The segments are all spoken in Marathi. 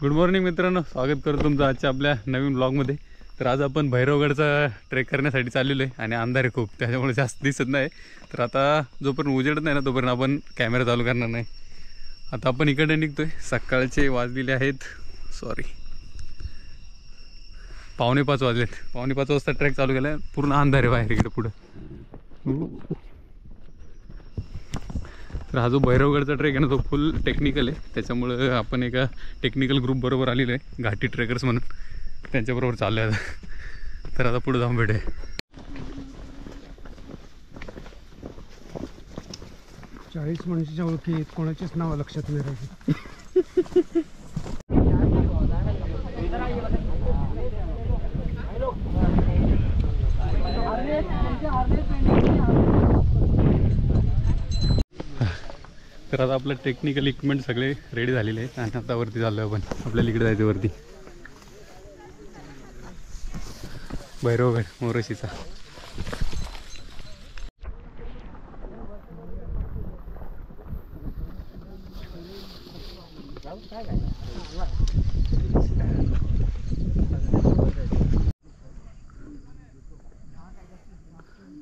गुड मॉर्निंग मित्रांनो, स्वागत करतो तुमचं आजच्या आपल्या नवीन ब्लॉगमध्ये। तर आज आपण भैरवगडचा ट्रेक करण्यासाठी चाललेलो आहे आणि अंधार आहे खूप, त्याच्यामुळे जास्त दिसत नाही। तर आता जोपर्यंत उजेडत नाही ना तोपर्यंत आपण कॅमेरा चालू करणार नाही। आता आपण इकडे निघतोय, सकाळचे वाजलेले आहेत 5:45 वाजलेत। 5:45 वाजता ट्रेक चालू केला, पूर्ण अंधार आहे बाहेर इकडे पुढं। तर हा जो भैरवगडचा ट्रेक आहे ना तो फुल टेक्निकल आहे, त्याच्यामुळे आपण एका टेक्निकल ग्रुप बरोबर आलेलो आहे, घाटी ट्रेकर्स म्हणून, त्यांच्याबरोबर चाललो आहे आता। तर आता पुढे जाऊन भेटूया। 40 माणसाच्या ओळखी कोणाचीच नाव लक्षात नाही राहिली। तर आता आपलं टेक्निकल इक्विपमेंट सगळे रेडी झालेले आहेत आणि आता वरती चाललो आहे आपण, आपल्याला इकडे जायचं वरती भैरवगड मोरशीचा।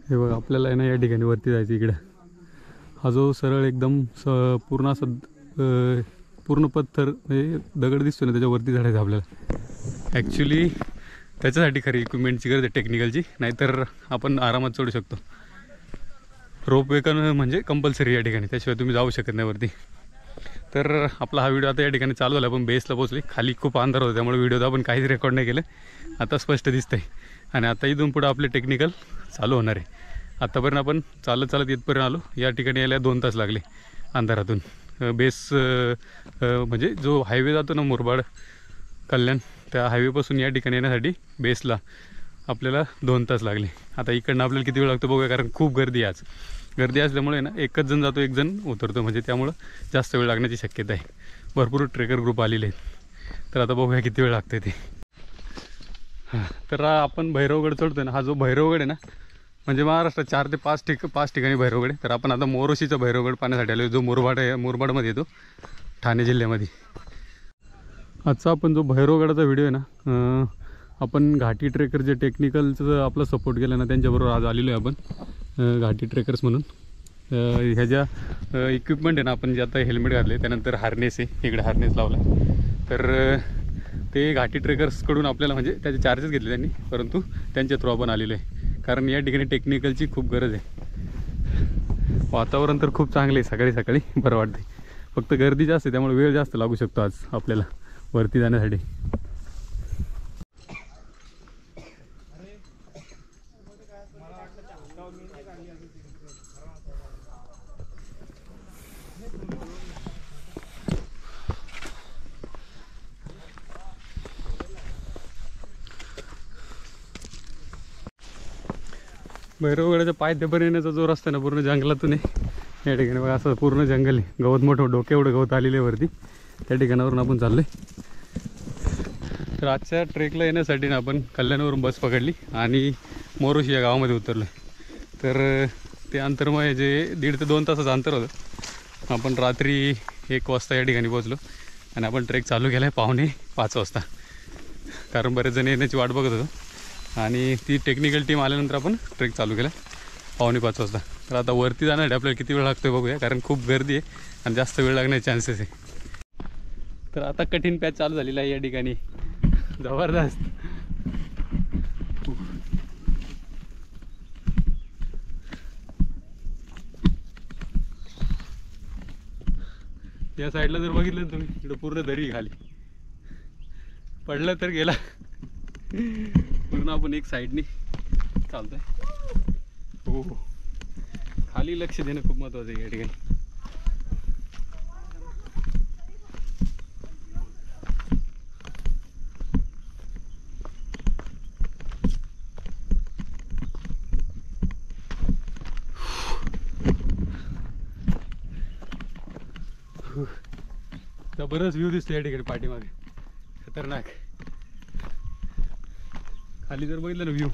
हे बघा, आपल्याला आहे ना या ठिकाणी वरती जायचं इकडं। हा जो सरळ एकदम पूर्ण असं पूर्ण पत्थर म्हणजे दगड दिसतो ना, त्याच्यावरती चढायचं आपल्याला। ॲक्च्युली त्याच्यासाठी खरी इक्विपमेंटची गरज आहे टेक्निकलची, नाहीतर आपण आरामात चढू शकतो। रोप वे करणं म्हणजे कंपल्सरी या ठिकाणी, त्याशिवाय तुम्ही जाऊ शकत नाही वरती। तर आपला हा व्हिडिओ आता या ठिकाणी चालू झाला, पण बेसला पोहोचले, खाली खूप अंधार होता त्यामुळे व्हिडिओ आपण काहीच रेकॉर्ड नाही केलं। आता स्पष्ट दिसतंय आणि आता इथून पुढं आपले टेक्निकल चालू होणार आहे। आत्तापर्यंत आपण चालत चालत इथपर्यंत आलो, या ठिकाणी यायला 2 तास लागले अंधारातून। बेस म्हणजे जो हायवे जातो ना मुरबाड कल्याण, त्या हायवेपासून या ठिकाणी येण्यासाठी बेसला आपल्याला 2 तास लागले। आता इकडनं आपल्याला किती वेळ लागतो बघूया, कारण खूप गर्दी आहे आज। गर्दी असल्यामुळे ना एकच जण जातो एक जण उतरतो, म्हणजे त्यामुळं जास्त वेळ लागण्याची शक्यता आहे। भरपूर ट्रेकर ग्रुप आलेले आहेत, तर आता बघूया किती वेळ लागते ते। हां, तर आपण भैरवगड चढतो ना, हा जो भैरवगड आहे ना, म्हणजे महाराष्ट्रात 4 ते 5 ठिकाणी भैरवगड आहे। तर आपण आता मोरोशीचा भैरवगड पाहण्यासाठी आलो, जो मुरबाडमध्ये येतो, ठाणे जिल्ह्यामध्ये। आजचा आपण जो भैरवगडाचा व्हिडिओ आहे ना, आपण घाटी ट्रेकर जे टेक्निकलचं आपला सपोर्ट केला ना, त्यांच्याबरोबर आज आलेलो आहे आपण, घाटी ट्रेकर्स म्हणून। ह्या ज्या इक्विपमेंट आहे ना, आपण जे आता हेल्मेट घातले, त्यानंतर हार्नेस आहे, इकडे हार्नेस लावला, तर ते घाटी ट्रेकर्सकडून आपल्याला म्हणजे त्याचे चार्जेस घेतले त्यांनी, परंतु त्यांच्या थ्रू आपण आलेलो आहे, कारण या ठिकाणी टेक्निकलची खूप गरज आहे। वातावरण तर खूप चांगले आहे, सकाळी सकाळी बरं वाटते, फक्त गर्दी जास्त आहे त्यामुळे वेळ जास्त लागू शकतो आज आपल्याला वरती जाण्यासाठी। भैरवगडाच्या पायथ्यापर्यंत येण्याचा जो रस्ता आहे ना, पूर्ण जंगलातून आहे। या ठिकाणी बघा असं पूर्ण जंगल आहे, गवत मोठं डोके एवढं गवत आलेले वरती, त्या ठिकाणावरून आपण चाललो आहे। तर आजच्या ट्रेकला येण्यासाठी ना आपण कल्याणवरून बस पकडली आणि मोरोशी या गावामध्ये उतरलो आहे। तर ते अंतर मग जे 1.5 ते 2 तासाचं अंतर होतं। आपण रात्री 1 वाजता या ठिकाणी पोहोचलो आणि आपण ट्रेक चालू केला आहे 4:45 वाजता, कारण बरेच जण येण्याची वाट बघत होतो आणि ती टेक्निकल टीम आल्यानंतर आपण ट्रेक चालू केला 4:45 वाजता। तर आता वरती जाण्यासाठी आपल्याला किती वेळ लागतो बघूया, कारण खूप गर्दी आहे आणि जास्त वेळ लागण्याचे चान्सेस आहे। तर आता कठीण पॅच चालू झालेला आहे या ठिकाणी, जबरदस्त। या साईडला जर बघितलं तुम्ही, इकडं पूर्ण दरी खाली, पडलं तर गेला पूर्ण। आपण एक साईडनी चालतोय, हो, खाली लक्ष देणं खूप महत्त्वाचं आहे या ठिकाणी। जबरदस्त व्ह्यू दिसतो या ठिकाणी पाठीमागे, खतरनाक। खाली जर बघितलं ना व्ह्यू,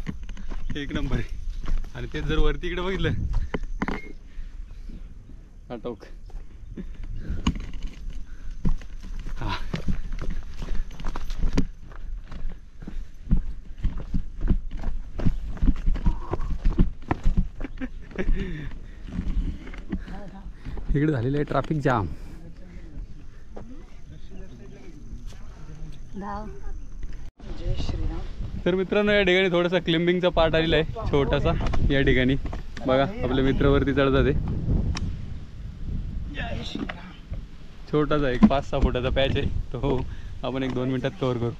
एक नंबर आहे, आणि तेच जर वरती इकडे बघितलं, आटोक, हा इकडे झालेलं आहे ट्रॅफिक जाम. तर मित्रांनो या ठिकाणी थोडासा क्लिंबिंगचा पार्ट आलेला आहे छोटासा. या ठिकाणी बघा आपले मित्रवरती चढतात आहे. छोटासा एक 5-6 फुटाचा पॅच आहे तो आपण एक 2 मिनिटात कव्हर करू.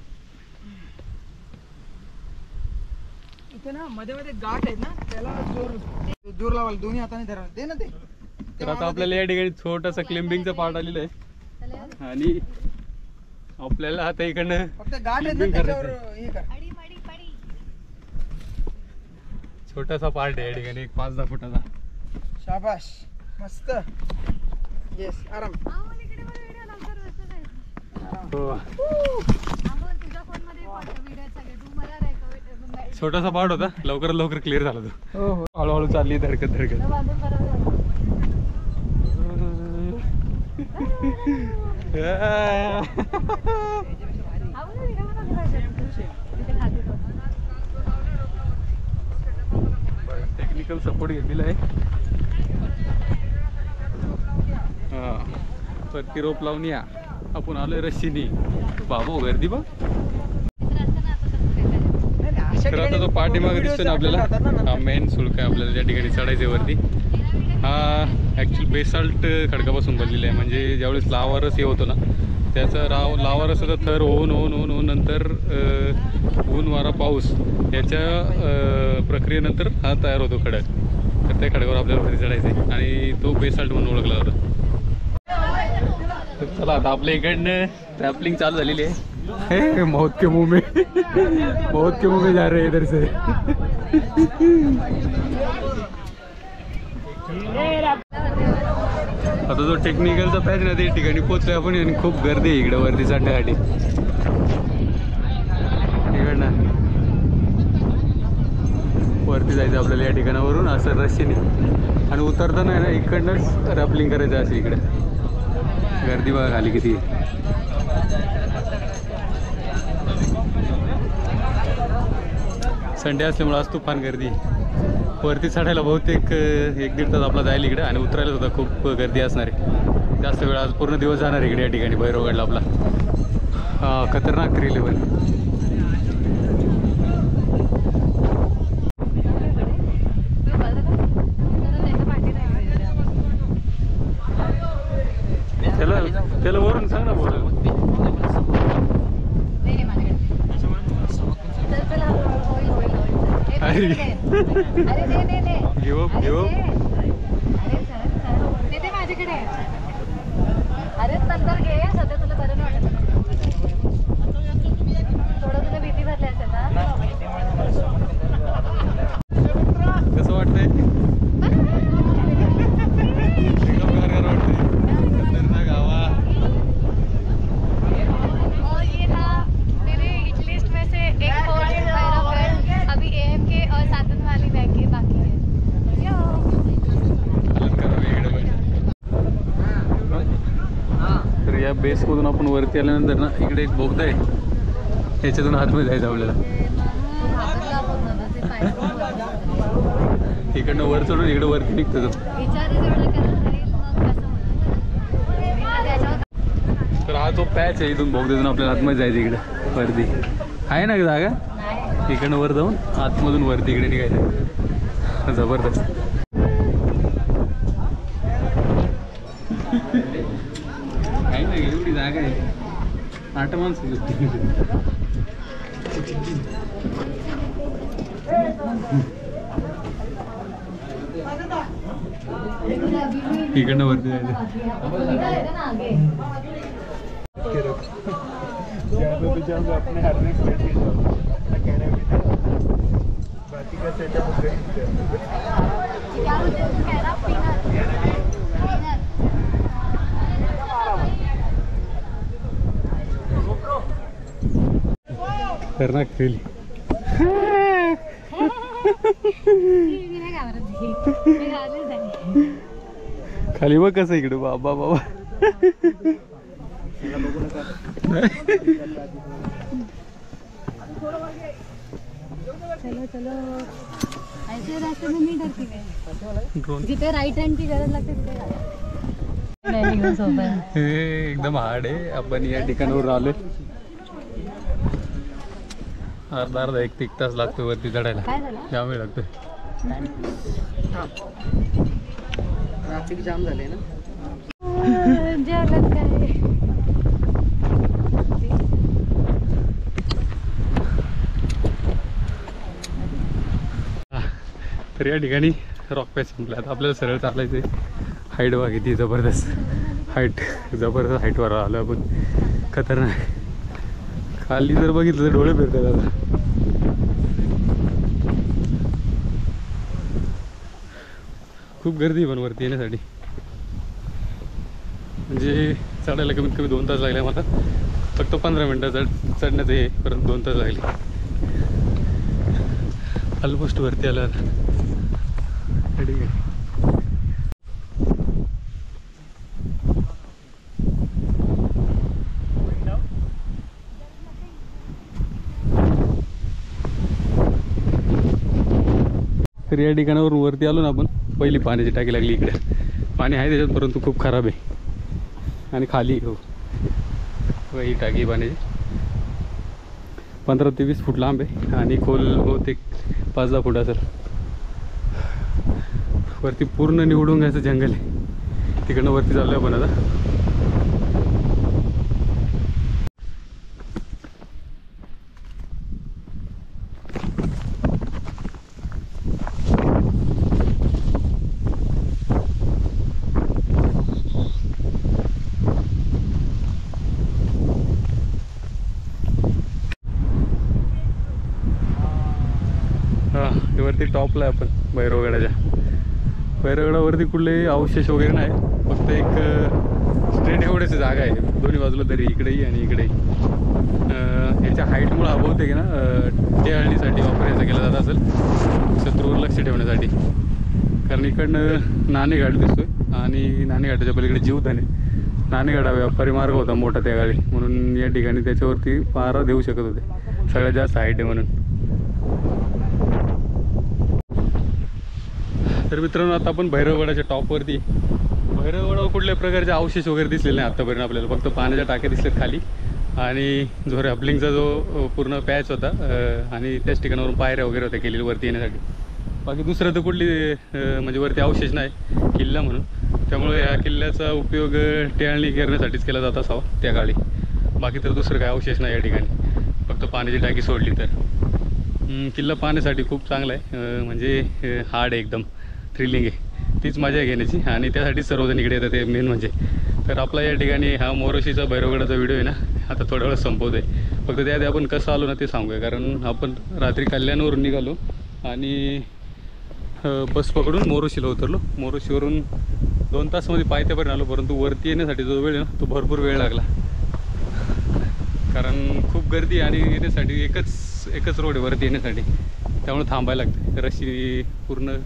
इथे ना मध्ये मध्ये गाठ आहेत ना त्याला जोर लावायला दोन्ही हाताने धरा दे ना ते. तर आता आपल्याला या ठिकाणी छोटासा क्लिंबिंगचा पार्ट आलेला आहे आणि आपल्याला आता इकडनं फक्त गाठ आहेत ना त्याच्यावर हे कर. छोटासा पार्ट आहे या ठिकाणी एक 5-10 फुटाचा. शाबाश मस्त. येस आराम. हो. छोटासा पार्ट होता लवकरात लवकर क्लिअर झाला तो. हो हो हळूहळू चालली धडकत धडकत. टेक्निकल सपोर्ट घेतलेला आहे. हा वरती रोप लावून या. आपण आलोय रश्शीनी. बाबू गर्दी बघ. तर आता तो पाठीमागे दिसतो ना आपल्याला हा मेन सुळका आहे आपल्याला ज्या ठिकाणी चढायचे वरती. हा ॲक्च्युली बेसाल्ट खडकापासून बनलेला आहे. म्हणजे ज्यावेळेस लावारस हे होतो ना त्याचा लावारसाचा थर होऊन नंतर ऊन वारा पाऊस याच्या प्रक्रियेनंतर हा तयार होतो खडक. तर त्या खडकावर आपल्याला वरती चढायचं आहे आणि तो बेसाल्ट म्हणून ओळखला जातो. तर चला आता आपल्या इकडनं ट्रॅपलिंग चालू झालेली आहे. मौत के मुंह में जा रहे हैं इधर से. आता जो टेक्निकलचा पॅच ना त्या ठिकाणी पोहोचलोय आपण आणि खूप गर्दी आहे इकडे वरती चढण्यासाठी. इकडनं वरती जायचं आपल्याला या ठिकाणावरून असं रस्त्याने आणि उतरताना आहे ना इकडनंच रॅपलिंग करायचं असे. इकडे गर्दी बघा खाली किती. संडे असल्यामुळे आज तुफान गर्दी. वरती चढायला बहुतेक 1-1.5 तास आपला जायला इकडे आणि उतरायला सुद्धा खूप गर्दी असणार आहे. जास्त वेळ आज पूर्ण दिवस जाणार इकडे या ठिकाणी भैरवगडला आपला. खतरनाक 3 लेवल. त्याला वरून सांग ना बोल. गिव अप माझ्याकडे. अरे नंतर घे सध्या तुला बरं नाही वाटत. थोडं तुला भीती भरली असेल ना. कसं वाटतंय? गावा. और ये था मेरे हिट लिस्ट में से एक फोर्ट भैरवगढ़. अभी AM के और सातन वाली बाकी है. तर या बेसमधून आपण वरती आल्यानंतर ना इकडे एक बोगदा आहे. याच्यातून आतमध्ये जायचं आपल्याला. इकडनं वर चढून इकडे वरती निघतो तो. तर हा तो पॅच आहे. इथून बोगद्यातून आपल्याला आतमध्ये जायचं इकडे वरती आहे ना जागा. इकडनं वर जाऊन आतमधून वरती इकडे निघायचं. जबरदस्त. आहे ना एवढी जागा आहे. 8 माणसं. इकडनं वरती जायचं. खतरनाक फील. खाली बघ कसं इकडे. बाबा बाबा. चलो चलो ऐसे रास्ते में नहीं डरती मैं. जिथे राईट हँडची गरज लागते तिथे हे एकदम हार्ड आहे. आपण या ठिकाणावर आलोय. अर्धा 1 तास लागतो वरती चढायला. जाम वेळ लागतोय. ट्रॅफिक जाम झाले ना. तर या ठिकाणी रॉक पॅच संपला. आता आपल्याला सरळ चालायचं. हाईट बघा किती जबरदस्त हाईट. जबरदस्त हाईटवर आलो आपण. खतरनाक. खाली जर बघितलं तर डोळे फिरतात आता. खूप गर्दी पण वरती येण्यासाठी. म्हणजे चढायला कमीत कमी 2 तास लागले मला. फक्त 15 मिनटं चढण्याचं हे, परंतु 2 तास लागले. ऑलमोस्ट वरती आलं आता. ठीक आहे. तर या ठिकाणावर वरती आलो ना आपण. पहिली पाण्याची टाकी लागली इकडे. पाणी आहे त्याच्यात, परंतु खूप खराब आहे. आणि खाली हो ही टाकी पाण्याची 15 ते 20 फूट लांब आहे. आणि खोल बहुतेक 5-10 फूट असेल. वरती पूर्ण निवडून घ्यायचं जंगल आहे. तिकडनं वरती चाललो आपण आता. वरती टॉपला आहे आपण भैरवगडाच्या. भैरवगडावरती कुठलेही अवशेष वगैरे नाही. फक्त एक स्ट्रेट एवढेच जागा आहे दोन्ही बाजूला तरी, इकडेही आणि इकडेही. ह्याच्या हाईटमुळं अभवते की ना टेहळणीसाठी वापरायचा केला जात असेल, शत्रूवर लक्ष ठेवण्यासाठी. कारण इकडनं नाणेघाट दिसतोय आणि नाणेघाटाच्या पलीकडे जीवधन आहे. नाणेघाट हा व्यापारी मार्ग होता मोठा त्या काळी, म्हणून या ठिकाणी त्याच्यावरती पारा देऊ शकत होते. सगळ्यात जास्त हाईट आहे म्हणून. तर मित्रांनो आता आपण भैरवगडाच्या टॉपवरती. भैरवगडावर कुठल्याही प्रकारचे अवशेष वगैरे दिसलेले नाही आत्तापर्यंत आपल्याला. फक्त पाण्याच्या टाक्या दिसल्यात खाली आणि जो रॅपलिंगचा जो पूर्ण पॅच होता आणि त्याच ठिकाणावरून पायऱ्या वगैरे होत्या केलेल्या वरती येण्यासाठी. बाकी दुसरं तर कुठली म्हणजे वरती अवशेष नाही किल्ला म्हणून. त्यामुळे या किल्ल्याचा उपयोग टेहळणी करण्यासाठीच केला जात असावा त्या काळी. बाकी तर दुसरं काय अवशेष नाही या ठिकाणी, फक्त पाण्याची टाकी सोडली तर. किल्ला पाहण्यासाठी खूप चांगला आहे. म्हणजे हार्ड आहे एकदम, थ्रिलिंग आहे. तीच मजा घेण्याची आणि त्यासाठी सर्वजण इकडे येतात ते मेन म्हणजे. तर आपला या ठिकाणी हा मोरोशीचा भैरवगडाचा व्हिडिओ आहे ना, आता थोड्या वेळात संपवतो आहे. फक्त त्याआधी आपण कसं आलो ना ते सांगूया. कारण आपण रात्री कल्याणवरून निघालो आणि बस पकडून मोरोशीला उतरलो. मोरोशीवरून 2 तासामध्ये पायथ्यापर्यंत आलो, परंतु वरती येण्यासाठी जो वेळ आहे ना तो भरपूर वेळ लागला. कारण खूप गर्दी आणि येण्यासाठी एकच रोड आहे वरती येण्यासाठी, त्यामुळे थांबायला लागते. रस्सी पूर्ण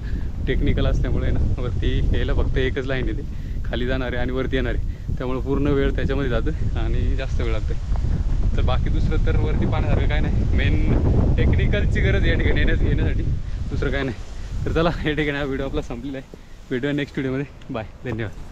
टेक्निकल असल्यामुळे ना वरती यायला फक्त एकच लाईन येते, खाली जाणारे आणि वरती येणारे. त्यामुळे पूर्ण वेळ त्याच्यामध्ये जातं आणि जास्त वेळ लागतो. तर बाकी दुसरं तर वरती पाहण्यासारखं काय नाही. मेन टेक्निकलची गरज या ठिकाणी येण्यासाठी, दुसरं काय नाही. तर चला या ठिकाणी हा व्हिडिओ आपला संपलेला आहे. भेटूया नेक्स्ट व्हिडिओमध्ये. बाय, धन्यवाद.